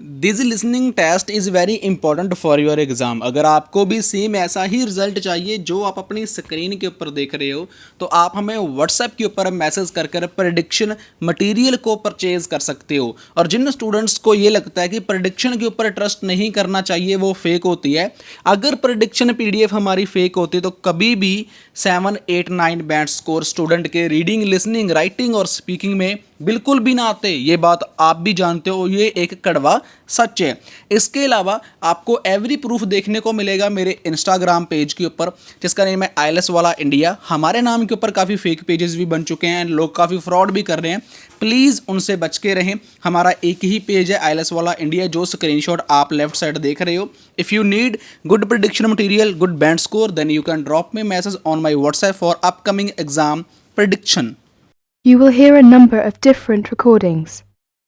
This listening test is very important for your exam. अगर आपको भी सेम ऐसा ही रिजल्ट चाहिए जो आप अपनी स्क्रीन के ऊपर देख रहे हो, तो आप हमें व्हाट्सएप के ऊपर मैसेज कर कर प्रेडिक्शन मटेरियल को परचेज कर सकते हो। और जिन स्टूडेंट्स को ये लगता है कि प्रेडिक्शन के ऊपर ट्रस्ट नहीं करना चाहिए, वो फेक होती है, अगर प्रेडिक्शन पीडीएफ हमारी फेक होती तो कभी भी 7, 8, 9 बैंड स्कोर स्टूडेंट के रीडिंग, लिसनिंग, राइटिंग और स्पीकिंग में बिल्कुल भी ना आते। ये बात आप भी जानते हो, ये एक कड़वा सच है। इसके अलावा आपको एवरी प्रूफ देखने को मिलेगा मेरे इंस्टाग्राम पेज के ऊपर, जिसका नेम है आईएलएस वाला इंडिया। हमारे नाम के ऊपर काफ़ी फेक पेजेस भी बन चुके हैं, लोग काफ़ी फ्रॉड भी कर रहे हैं। प्लीज़ उनसे बच के रहें। हमारा एक ही पेज है आईएलएस वाला इंडिया, जो स्क्रीनशॉट आप लेफ्ट साइड देख रहे हो। If you need good prediction material, good band score, then you can drop me message on my WhatsApp for upcoming exam prediction. You will hear a number of different recordings,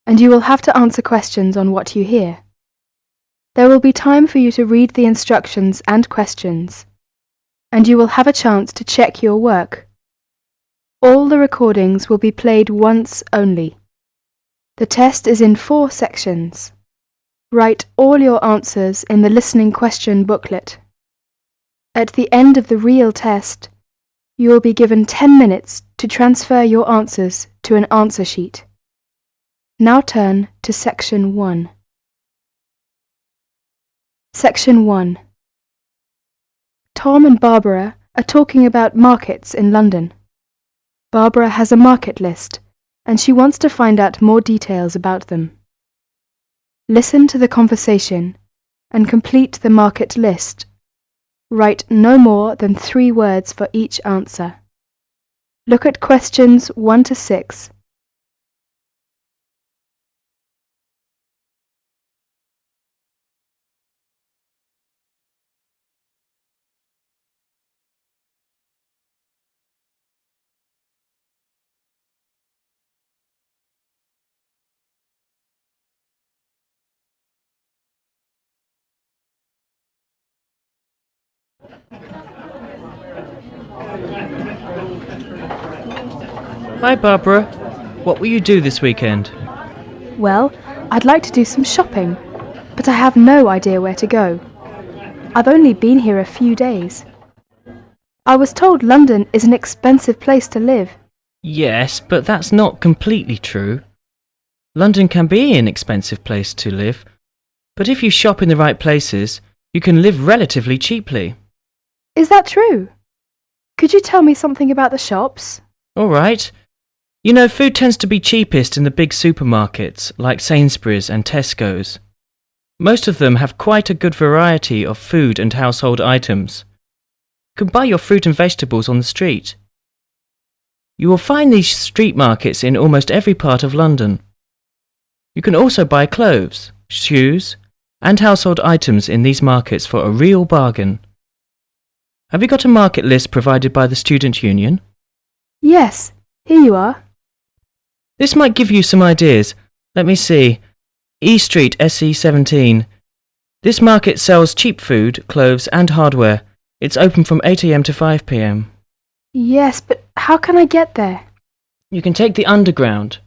and you will have to answer questions on what you hear. There will be time for you to read the instructions and questions, and you will have a chance to check your work. All the recordings will be played once only. The test is in 4 sections. Write all your answers in the listening question booklet. At the end of the real test, you will be given 10 minutes to transfer your answers to an answer sheet. Now turn to Section 1. Section 1. Tom and Barbara are talking about markets in London. Barbara has a market list, and she wants to find out more details about them. Listen to the conversation and complete the market list. Write no more than 3 words for each answer. Look at questions 1 to 6. Hi Barbara, what will you do this weekend? Well, I'd like to do some shopping, but I have no idea where to go. I've only been here a few days. I was told London is an expensive place to live. Yes, but that's not completely true. London can be an expensive place to live, but if you shop in the right places, you can live relatively cheaply. Is that true? Could you tell me something about the shops? All right. You know, food tends to be cheapest in the big supermarkets like Sainsbury's and Tesco's. Most of them have quite a good variety of food and household items. You can buy your fruit and vegetables on the street. You will find these street markets in almost every part of London. You can also buy clothes, shoes, and household items in these markets for a real bargain. Have you got a market list provided by the Student Union? Yes, here you are. This might give you some ideas. Let me see. E Street, SE17. This market sells cheap food, clothes and hardware. It's open from 8 a.m. to 5 p.m. Yes, but how can I get there? You can take the underground.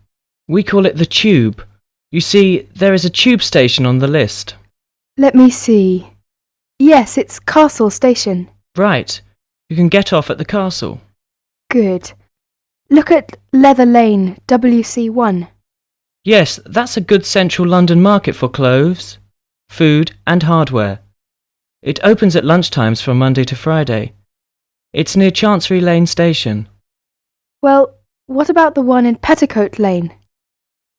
We call it the Tube. You see, there is a tube station on the list. Let me see. Yes, it's Castle Station. Right. You can get off at the castle. Good. Look at Leather Lane, WC1. Yes, that's a good central London market for clothes, food and hardware. It opens at lunchtimes from Monday to Friday. It's near Chancery Lane Station. Well, what about the one in Petticoat Lane?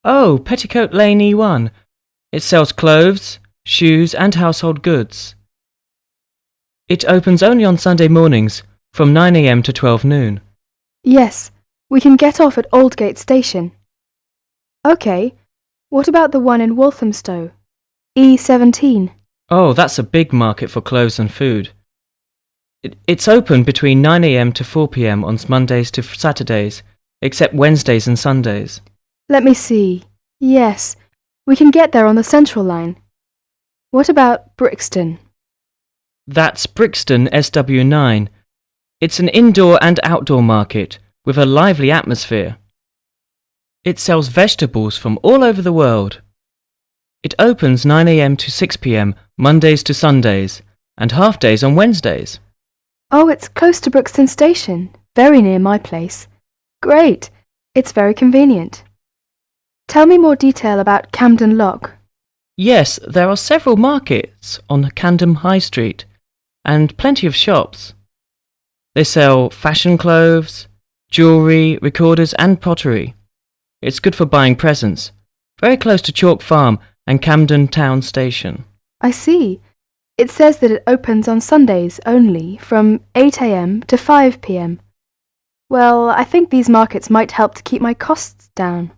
Oh, Petticoat Lane E1. It sells clothes, shoes and household goods. It opens only on Sunday mornings from 9 a.m. to 12 noon. Yes, we can get off at Aldgate Station. OK, what about the one in Walthamstow? E17. Oh, that's a big market for clothes and food. It's open between 9 a.m. to 4 p.m. on Mondays to Saturdays, except Wednesdays and Sundays. Let me see. Yes, we can get there on the Central Line. What about Brixton? That's Brixton SW9. It's an indoor and outdoor market with a lively atmosphere. It sells vegetables from all over the world. It opens 9 a.m. to 6 p.m. Mondays to Sundays, and half days on Wednesdays. Oh, it's close to Brixton Station, very near my place. Great! It's very convenient. Tell me more detail about Camden Lock. Yes, there are several markets on Camden High Street, and plenty of shops. They sell fashion clothes, jewellery, recorders and pottery. It's good for buying presents. Very close to Chalk Farm and Camden Town Station. I see. It says that it opens on Sundays only from 8 a.m. to 5 p.m. Well, I think these markets might help to keep my costs down.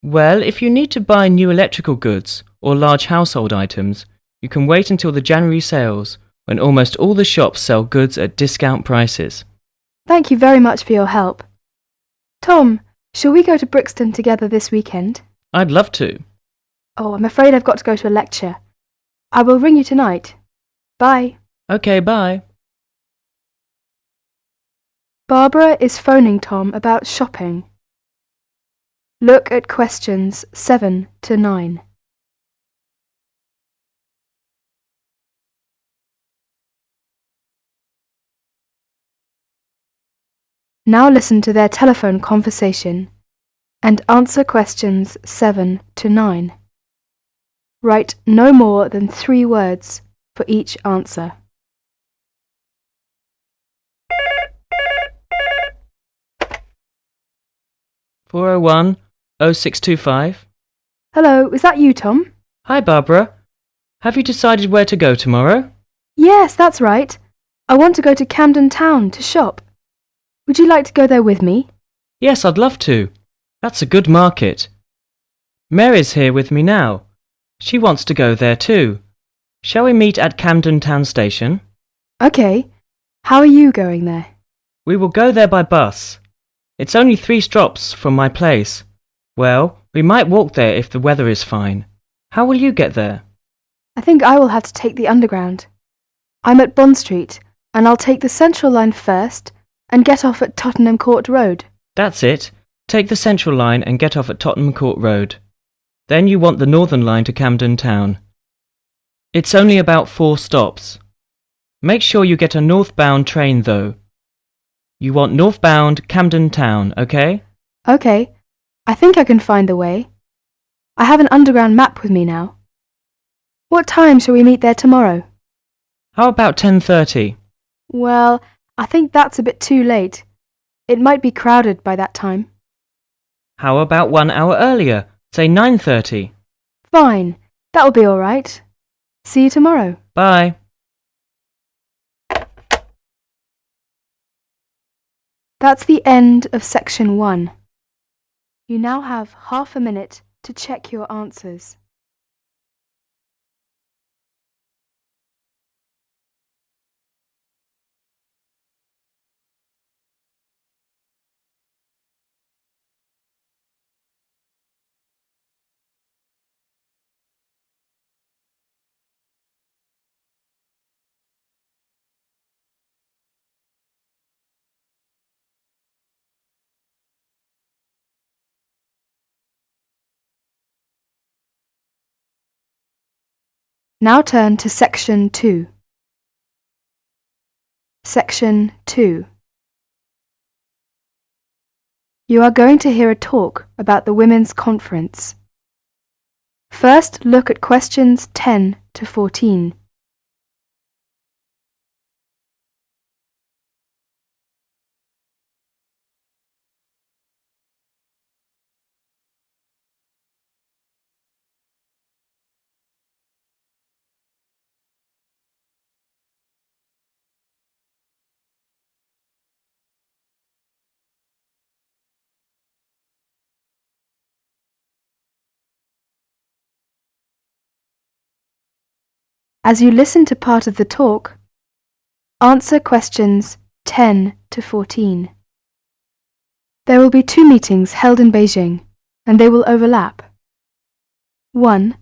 Well, if you need to buy new electrical goods or large household items, you can wait until the January sales, when almost all the shops sell goods at discount prices. Thank you very much for your help. Tom, shall we go to Brixton together this weekend? I'd love to. Oh, I'm afraid I've got to go to a lecture. I will ring you tonight. Bye. Okay, bye. Barbara is phoning Tom about shopping. Look at questions 7 to 9. Now listen to their telephone conversation and answer questions 7 to 9. Write no more than 3 words for each answer. (401 0625). Hello, is that you, Tom? Hi, Barbara. Have you decided where to go tomorrow? Yes, that's right. I want to go to Camden Town to shop. Would you like to go there with me? Yes, I'd love to. That's a good market. Mary's here with me now. She wants to go there too. Shall we meet at Camden Town Station? Okay. How are you going there? We will go there by bus. It's only 3 stops from my place. Well, we might walk there if the weather is fine. How will you get there? I think I will have to take the Underground. I'm at Bond Street, and I'll take the Central Line first and get off at Tottenham Court Road. That's it. Take the Central Line and get off at Tottenham Court Road. Then you want the Northern Line to Camden Town. It's only about 4 stops. Make sure you get a northbound train though. You want northbound Camden Town, okay? Okay. I think I can find the way. I have an Underground map with me now. What time shall we meet there tomorrow? How about 10:30? Well, I think that's a bit too late. It might be crowded by that time. How about 1 hour earlier? Say 9:30. Fine. That'll be all right. See you tomorrow. Bye. That's the end of section 1. You now have half a minute to check your answers. Now turn to section 2. Section 2. You are going to hear a talk about the Women's Conference. First, look at questions 10 to 14. As you listen to part of the talk, answer questions 10 to 14. There will be 2 meetings held in Beijing, and they will overlap. 1.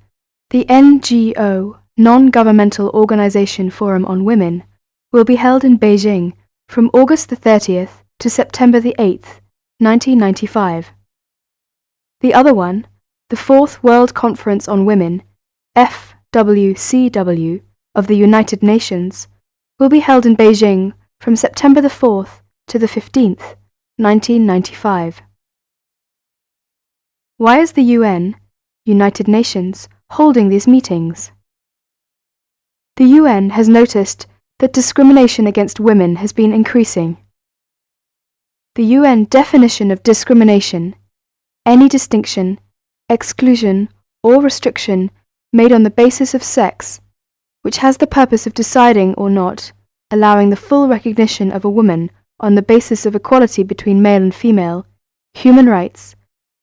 The NGO, Non-Governmental Organization Forum on Women, will be held in Beijing from August the 30th to September the 8th, 1995. The other one, the 4th World Conference on Women, FWCW of the United Nations will be held in Beijing from September the 4th to the 15th, 1995. Why is the UN, United Nations, holding these meetings? The UN has noticed that discrimination against women has been increasing. The UN definition of discrimination, any distinction, exclusion, or restriction made on the basis of sex, which has the purpose of deciding or not allowing the full recognition of a woman on the basis of equality between male and female, human rights,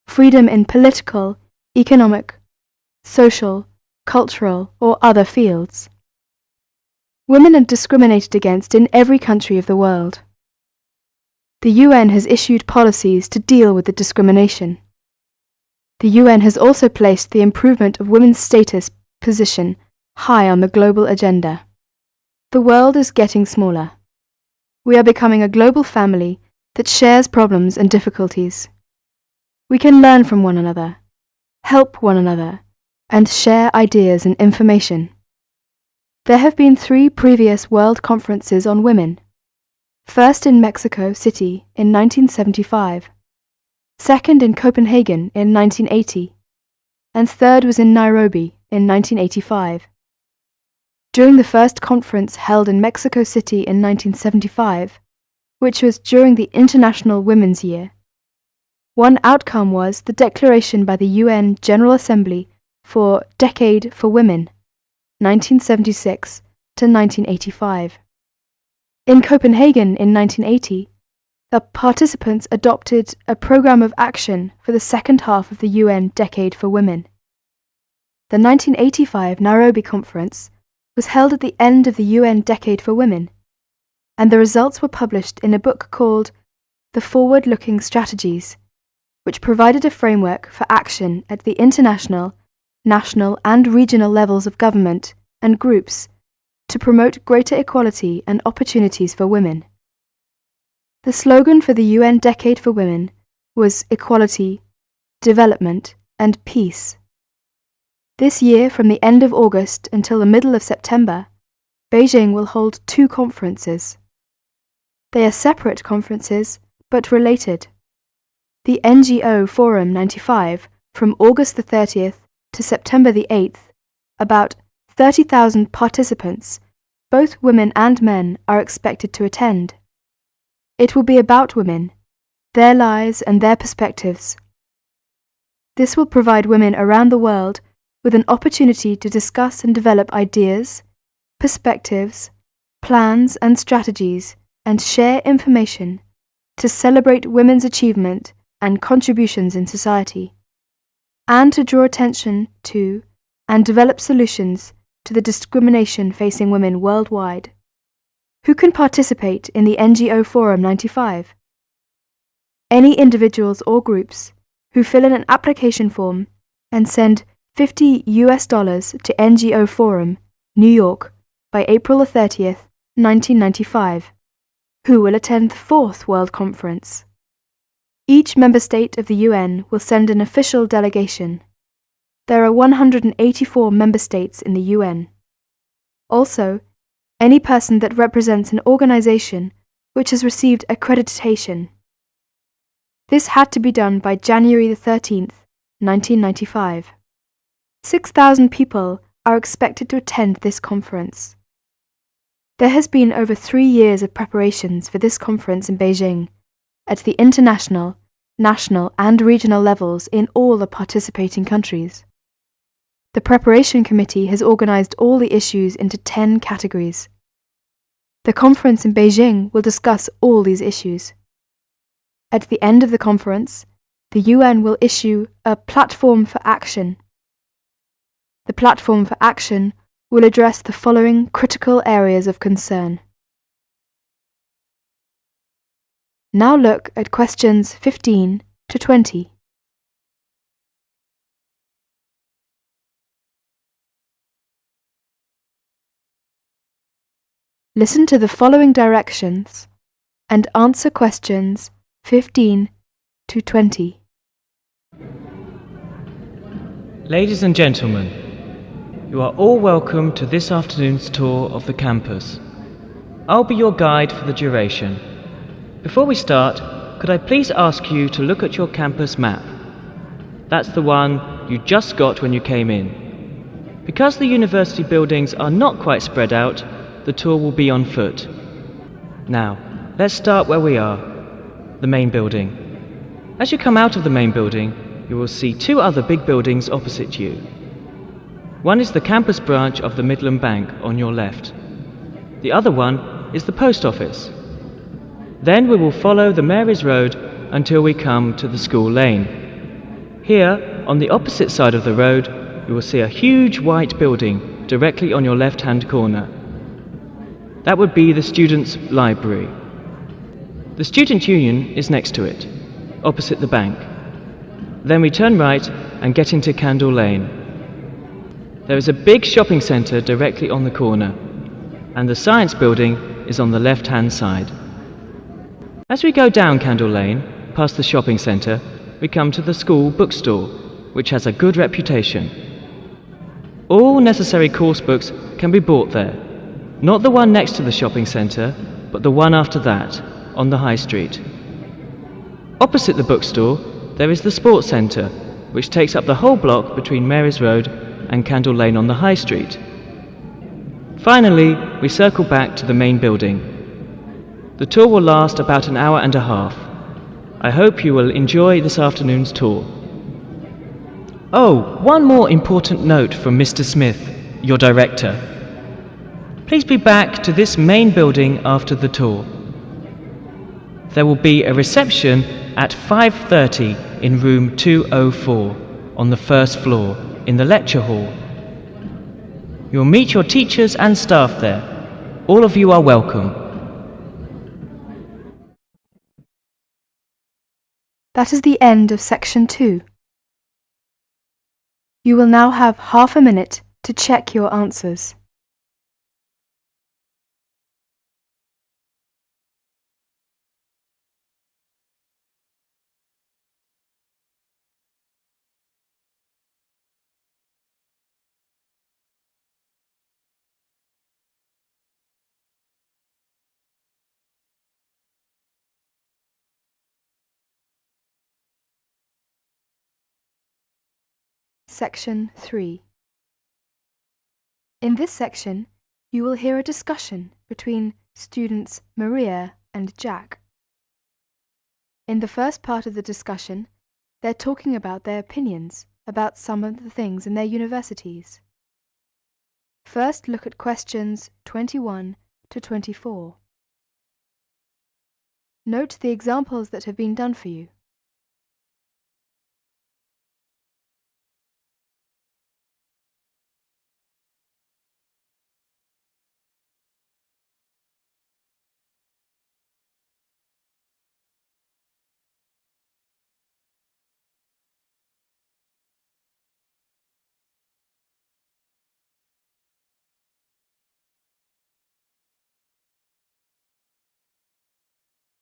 freedom in political, economic, social, cultural, or other fields. Women are discriminated against in every country of the world. The UN has issued policies to deal with the discrimination. The UN has also placed the improvement of women's status position high on the global agenda. The world is getting smaller. We are becoming a global family that shares problems and difficulties. We can learn from one another, help one another, and share ideas and information. There have been 3 previous World Conferences on Women. First in Mexico City in 1975, second in Copenhagen in 1980, and third was in Nairobi in 1985. During the first conference held in Mexico City in 1975, which was during the International Women's Year, one outcome was the declaration by the UN General Assembly for Decade for Women, 1976 to 1985. In Copenhagen in 1980, the participants adopted a program of action for the second half of the UN Decade for Women. The 1985 Nairobi Conference was held at the end of the UN Decade for Women, and the results were published in a book called The Forward-Looking Strategies, which provided a framework for action at the international, national and regional levels of government and groups to promote greater equality and opportunities for women. The slogan for the UN Decade for Women was Equality, Development and Peace. This year, from the end of August until the middle of September, Beijing will hold 2 conferences. They are separate conferences, but related. The NGO Forum 95, from August the 30th to September the 8th, about 30,000 participants, both women and men, are expected to attend. It will be about women, their lives and their perspectives. This will provide women around the world with an opportunity to discuss and develop ideas, perspectives, plans and strategies, and share information to celebrate women's achievement and contributions in society, and to draw attention to and develop solutions to the discrimination facing women worldwide. Who can participate in the NGO Forum 95? Any individuals or groups who fill in an application form and send $50 to NGO Forum, New York, by April the 30th, 1995, who will attend the 4th World Conference. Each member state of the UN will send an official delegation. There are 184 member states in the UN. Also, any person that represents an organization which has received accreditation. This had to be done by January the 13th, 1995. 6,000 people are expected to attend this conference. There has been over 3 years of preparations for this conference in Beijing, at the international, national and regional levels in all the participating countries. The preparation committee has organized all the issues into 10 categories. The conference in Beijing will discuss all these issues. At the end of the conference, the UN will issue a platform for action. The platform for action will address the following critical areas of concern. Now look at questions 15 to 20. Listen to the following directions and answer questions 15 to 20. Ladies and gentlemen, You are all welcome to this afternoon's tour of the campus. I'll be your guide for the duration. Before we start, could I please ask you to look at your campus map? That's the one you just got when you came in. Because the university buildings are not quite spread out, the tour will be on foot. Now, let's start where we are, the main building. As you come out of the main building, you will see two other big buildings opposite you. One is the campus branch of the Midland Bank on your left. The other one is the post office. Then we will follow the Mary's Road until we come to the school lane. Here, on the opposite side of the road, you will see a huge white building directly on your left-hand corner. That would be the students' library. The student union is next to it, opposite the bank. Then we turn right and get into Candle Lane. There is a big shopping centre directly on the corner, and the science building is on the left-hand side. As we go down Candle Lane, past the shopping centre, we come to the school bookstore, which has a good reputation. All necessary course books can be bought there. Not the one next to the shopping centre, but the one after that, on the high street. Opposite the bookstore, there is the sports centre, which takes up the whole block between Mary's Road and Candle Lane on the high street. Finally, we circle back to the main building. The tour will last about an hour and a half. I hope you will enjoy this afternoon's tour. Oh, one more important note from Mr. Smith, your director. Please be back to this main building after the tour. There will be a reception at 5:30 in room 204 on the first floor in the lecture hall. You'll meet your teachers and staff there. All of you are welcome. That is the end of section 2. You will now have half a minute to check your answers. Section 3. In this section, you will hear a discussion between students Maria and Jack. In the first part of the discussion, they're talking about their opinions about some of the things in their universities. First, look at questions 21 to 24. Note the examples that have been done for you.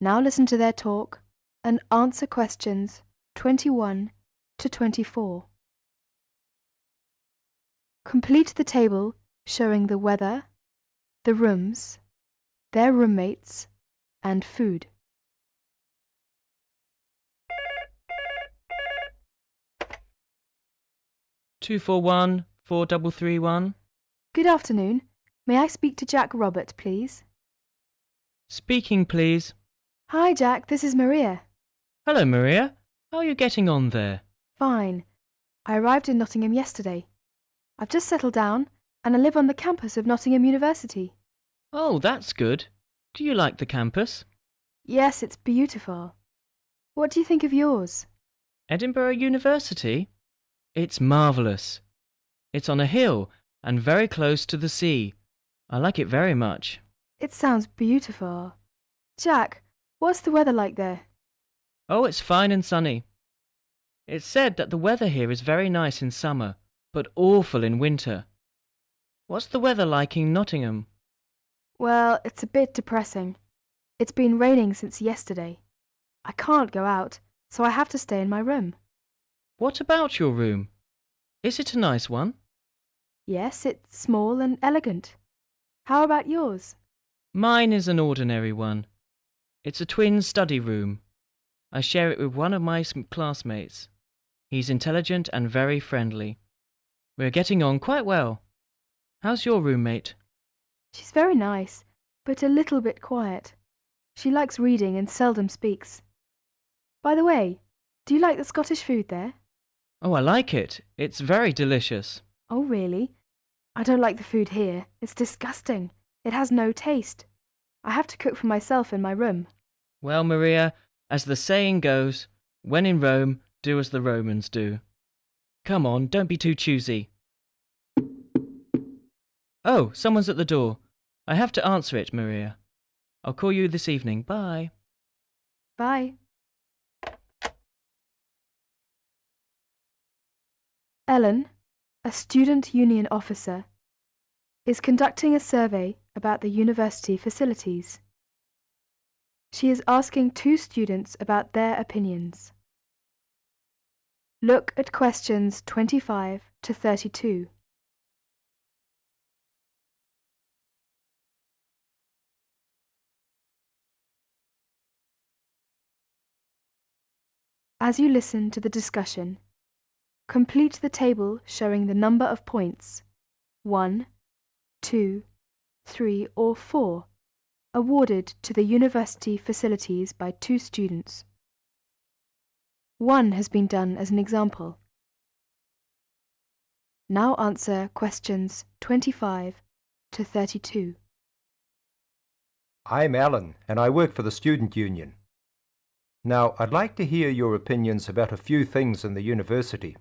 Now listen to their talk and answer questions 21 to 24. Complete the table showing the weather, the rooms, their roommates, and food. Two four one 4331. Good afternoon. May I speak to Jack Robert, please? Speaking, please. Hi, Jack. This is Maria. Hello, Maria. How are you getting on there? Fine. I arrived in Nottingham yesterday. I've just settled down and I live on the campus of Nottingham University. Oh, that's good. Do you like the campus? Yes, it's beautiful. What do you think of yours? Edinburgh University? It's marvellous. It's on a hill and very close to the sea. I like it very much. It sounds beautiful. Jack, what's the weather like there? Oh, it's fine and sunny. It's said that the weather here is very nice in summer, but awful in winter. What's the weather like in Nottingham? Well, it's a bit depressing. It's been raining since yesterday. I can't go out, so I have to stay in my room. What about your room? Is it a nice one? Yes, it's small and elegant. How about yours? Mine is an ordinary one. It's a twin study room. I share it with one of my classmates. He's intelligent and very friendly. We're getting on quite well. How's your roommate? She's very nice, but a little bit quiet. She likes reading and seldom speaks. By the way, do you like the Scottish food there? Oh, I like it. It's very delicious. Oh, really? I don't like the food here. It's disgusting. It has no taste. I have to cook for myself in my room. Well, Maria, as the saying goes, when in Rome, do as the Romans do. Come on, don't be too choosy. Oh, someone's at the door. I have to answer it, Maria. I'll call you this evening. Bye. Bye. Ellen, a student union officer, is conducting a survey about the university facilities. She is asking 2 students about their opinions. Look at questions 25 to 32. As you listen to the discussion, complete the table showing the number of points 1, 2, 3 or 4 awarded to the university facilities by 2 students. 1 has been done as an example. Now answer questions 25 to 32. I'm Alan, and I work for the Student Union. Now, I'd like to hear your opinions about a few things in the university.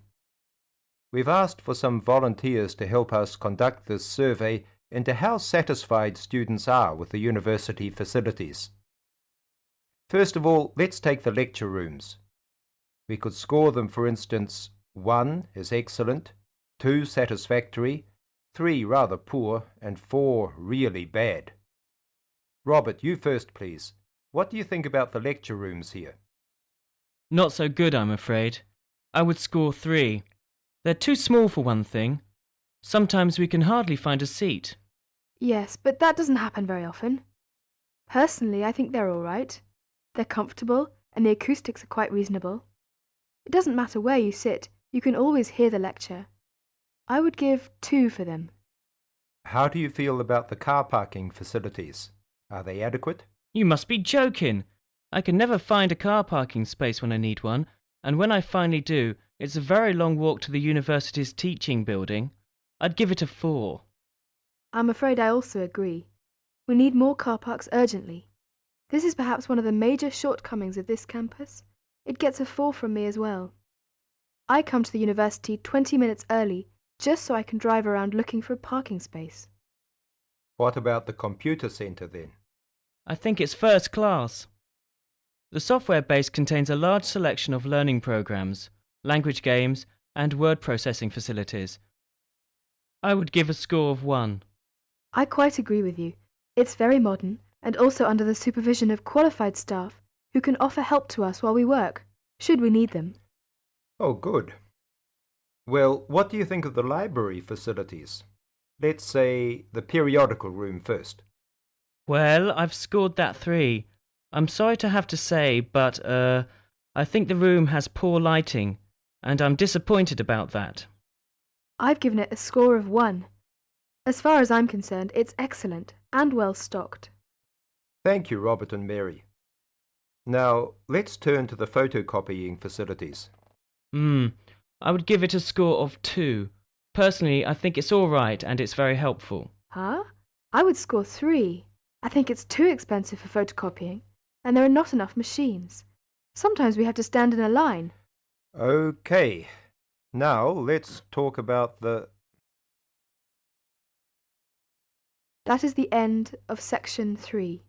We've asked for some volunteers to help us conduct this survey into how satisfied students are with the university facilities. First of all, let's take the lecture rooms. We could score them, for instance, 1 is excellent, 2 satisfactory, 3 rather poor, and 4 really bad. Robert, you first, please. What do you think about the lecture rooms here? Not so good, I'm afraid. I would score 3. They're too small for one thing. Sometimes we can hardly find a seat. Yes, but that doesn't happen very often. Personally, I think they're all right. They're comfortable and the acoustics are quite reasonable. It doesn't matter where you sit, you can always hear the lecture. I would give 2 for them. How do you feel about the car parking facilities? Are they adequate? You must be joking. I can never find a car parking space when I need one, and when I finally do, it's a very long walk to the university's teaching building. I'd give it a 4. I'm afraid I also agree. We need more car parks urgently. This is perhaps one of the major shortcomings of this campus. It gets a 4 from me as well. I come to the university 20 minutes early just so I can drive around looking for a parking space. What about the computer centre then? I think it's first class. The software base contains a large selection of learning programs, language games, and word processing facilities. I would give a score of 1. I quite agree with you. It's very modern and also under the supervision of qualified staff who can offer help to us while we work, should we need them. Oh, good. Well, what do you think of the library facilities? Let's say the periodical room first. Well, I've scored that 3. I'm sorry to have to say, but, I think the room has poor lighting, and I'm disappointed about that. I've given it a score of 1. As far as I'm concerned, it's excellent and well stocked. Thank you, Robert and Mary. Now, let's turn to the photocopying facilities. I would give it a score of 2. Personally, I think it's all right and it's very helpful. Huh? I would score 3. I think it's too expensive for photocopying, and there are not enough machines. Sometimes we have to stand in a line. Okay. Now, let's talk about the... That is the end of section 3.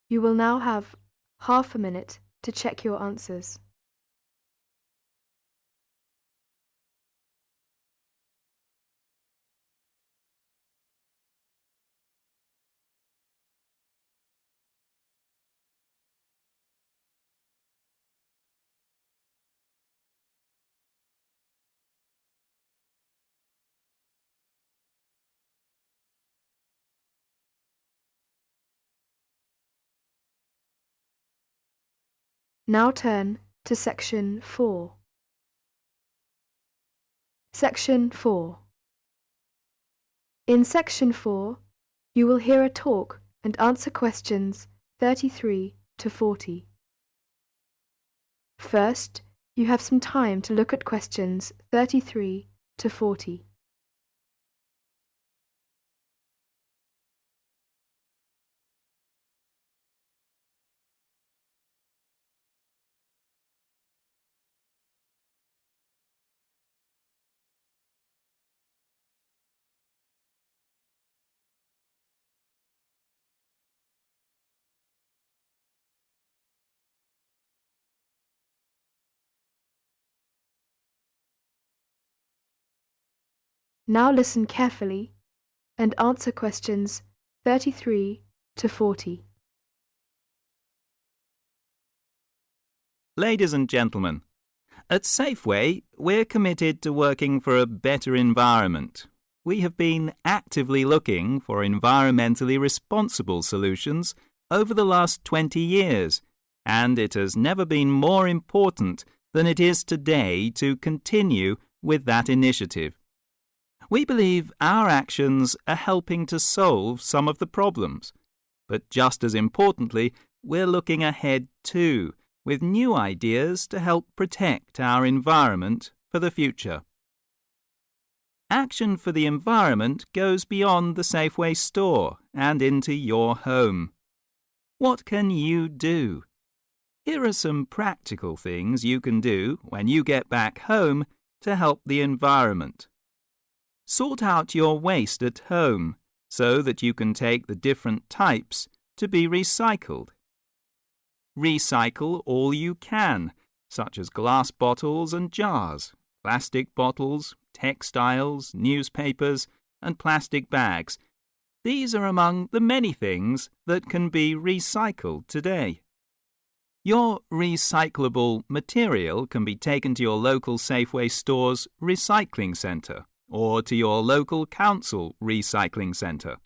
You will now have half a minute to check your answers. Now turn to Section 4. Section 4. In Section 4, you will hear a talk and answer questions 33 to 40. First, you have some time to look at questions 33 to 40. Now listen carefully and answer questions 33 to 40. Ladies and gentlemen, at Safeway, we're committed to working for a better environment. We have been actively looking for environmentally responsible solutions over the last 20 years, and it has never been more important than it is today to continue with that initiative. We believe our actions are helping to solve some of the problems, but just as importantly, we're looking ahead too, with new ideas to help protect our environment for the future. Action for the environment goes beyond the Safeway store and into your home. What can you do? Here are some practical things you can do when you get back home to help the environment. Sort out your waste at home so that you can take the different types to be recycled. Recycle all you can, such as glass bottles and jars, plastic bottles, textiles, newspapers, and plastic bags. These are among the many things that can be recycled today. Your recyclable material can be taken to your local Safeway store's recycling centre or to your local council recycling centre.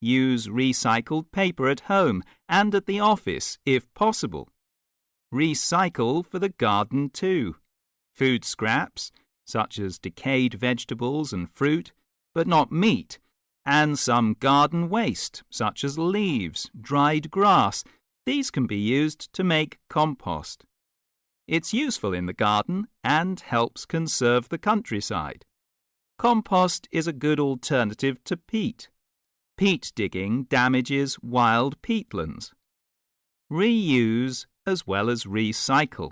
Use recycled paper at home and at the office if possible. Recycle for the garden too. Food scraps, such as decayed vegetables and fruit, but not meat, and some garden waste, such as leaves, dried grass. These can be used to make compost. It's useful in the garden and helps conserve the countryside. Compost is a good alternative to peat. Peat digging damages wild peatlands. Reuse as well as recycle.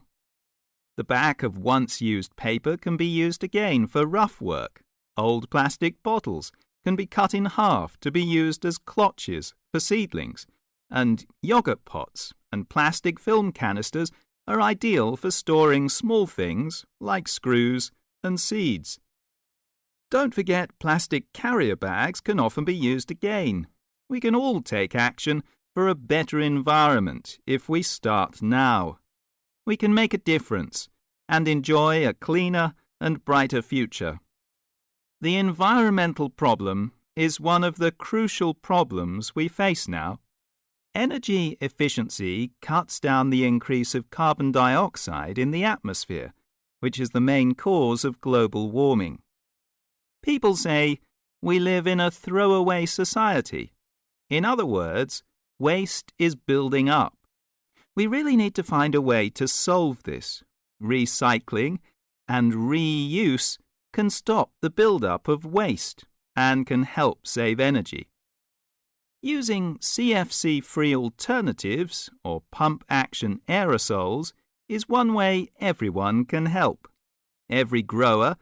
The back of once-used paper can be used again for rough work. Old plastic bottles can be cut in half to be used as clotches for seedlings, and yogurt pots and plastic film canisters are ideal for storing small things like screws and seeds. Don't forget plastic carrier bags can often be used again. We can all take action for a better environment if we start now. We can make a difference and enjoy a cleaner and brighter future. The environmental problem is one of the crucial problems we face now. Energy efficiency cuts down the increase of carbon dioxide in the atmosphere, which is the main cause of global warming. People say we live in a throwaway society. In other words, waste is building up. We really need to find a way to solve this. Recycling and reuse can stop the build-up of waste and can help save energy. Using CFC-free alternatives or pump-action aerosols is one way everyone can help. Every grower,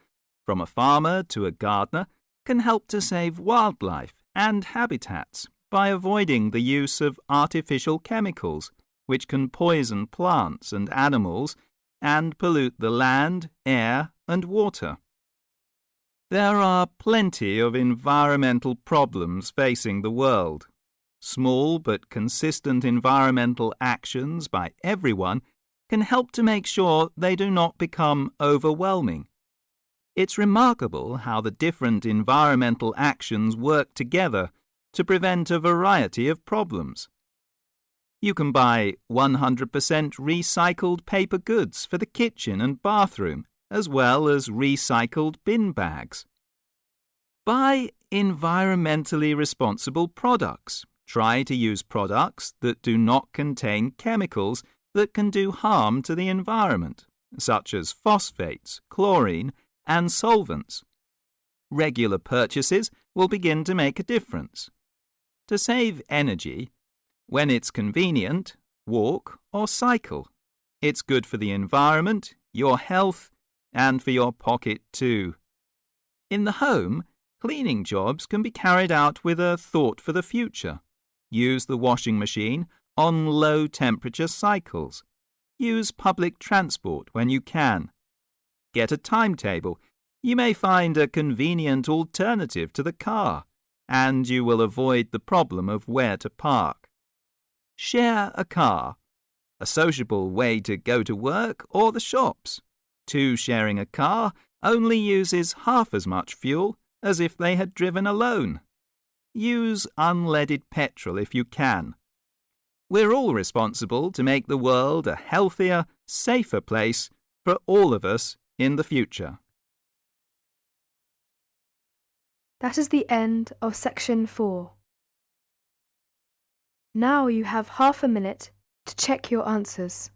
from a farmer to a gardener, can help to save wildlife and habitats by avoiding the use of artificial chemicals, which can poison plants and animals and pollute the land, air, and water. There are plenty of environmental problems facing the world. Small but consistent environmental actions by everyone can help to make sure they do not become overwhelming. It's remarkable how the different environmental actions work together to prevent a variety of problems. You can buy 100% recycled paper goods for the kitchen and bathroom, as well as recycled bin bags. Buy environmentally responsible products. Try to use products that do not contain chemicals that can do harm to the environment, such as phosphates, chlorine, and solvents. Regular purchases will begin to make a difference. To save energy, when it's convenient, walk or cycle. It's good for the environment, your health, and for your pocket too. In the home, cleaning jobs can be carried out with a thought for the future. Use the washing machine on low-temperature cycles. Use public transport when you can. Get a timetable. You may find a convenient alternative to the car, and you will avoid the problem of where to park. Share a car, a sociable way to go to work or the shops. Two sharing a car only uses half as much fuel as if they had driven alone. Use unleaded petrol if you can. We're all responsible to make the world a healthier, safer place for all of us in the future. That is the end of section 4. Now you have half a minute to check your answers.